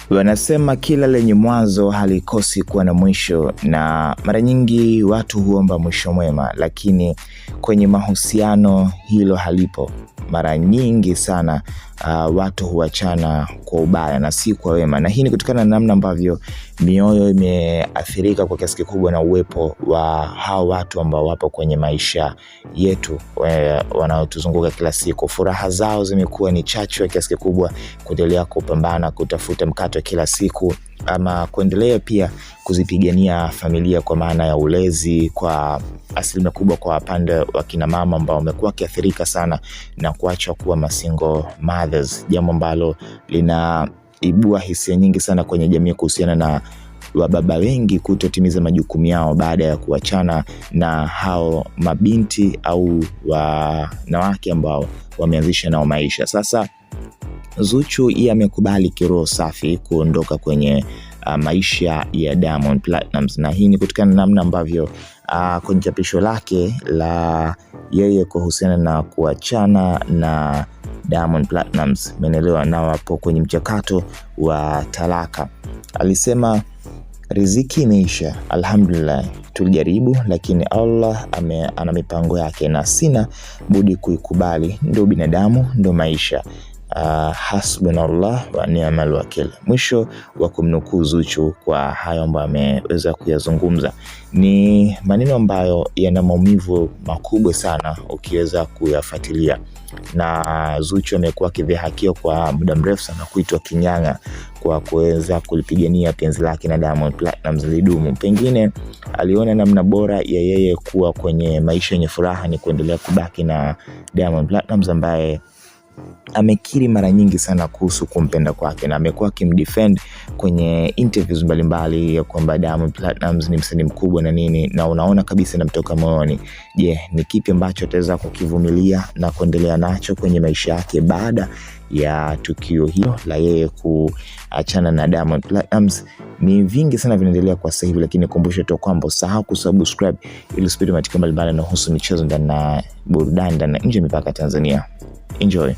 Wanasema kila lenye mwanzo halikosi kuwa na mwisho, na mara nyingi watu huomba mwisho mwema, lakini kwenye mahusiano hilo halipo. Mara nyingi sana watu huachana kwa ubaya na si kwa wema, na hii ni kutokana na namna ambavyo mioyo imeathirika kwa kiasi kikubwa na uwepo wa hao watu ambao wapo kwenye maisha yetu wanaotuzunguka kila siku. Furaha zao zimekuwa ni chachu ya kiasi kikubwa kuendelea kupambana kutafuta mkato kila siku, ama kuendelea pia kuzipigania familia kwa maana ya ulezi, kwa asilimia kubwa kwa upande wa kina mama ambao wamekuwa kiathirika sana na kuacha kuwa masingle mothers, jambo ambalo linaibua hisia nyingi sana kwenye jamii kuhusiana na wababa wengi kutotimiza majukumu yao baada ya kuachana na hao mabinti au wanawake ambao wameanzisha nao maisha. Sasa Zuchu amekubali kiroho safi kuondoka kwenye maisha ya Diamond Platnumz, na hii ni kutokana na namna ambavyo kwenye chapisho lake la yeye kuhusiana na kuachana na Diamond Platnumz, menelewa na wapo kwenye mchakato wa talaka. Alisema riziki imeisha, alhamdulillah, tulijaribu lakini Allah ana mipango yake na sina budi kuikubali, ndio binadamu, ndio maisha. Hasbunallah wa ni'mal wakil. Mwisho wa kumnukuu Zuchu kwa hayo ambayo ameweza kuyazungumza. Ni maneno ambayo yana maumivu makubwa sana ukiweza kuyafuatilia, na Zuchu amekuwa akidhihakiwa kwa muda mrefu sana kuitwa kinyanga kwa kuweza kulipigania penzi lake na Diamond Platnumz lidumu. Pengine aliona namna bora ya yeye kuwa kwenye maisha yenye furaha ni kuendelea kubaki na Diamond Platnumz ambaye amekiri mara nyingi sana kuhusu kumpenda kwake, na amekuwa akimdefend kwenye interviews mbalimbali ya kwamba Diamond Platnumz ni msanii mkubwa na nini, na unaona kabisa namtoka moyoni. Je, ni kipi ambacho ataweza kukivumilia na kuendelea nacho kwenye maisha yake baada ya tukio hilo la yeye kuachana na Diamond Platnumz? Ni vingi sana vinaendelea kwa sasa hivi, lakini kumbusha tu kwamba usahau kusubscribe ili usipite matukio mbalimbali yanayohusu michezo ndani na burudani ndani na nje mipaka Tanzania. Enjoy.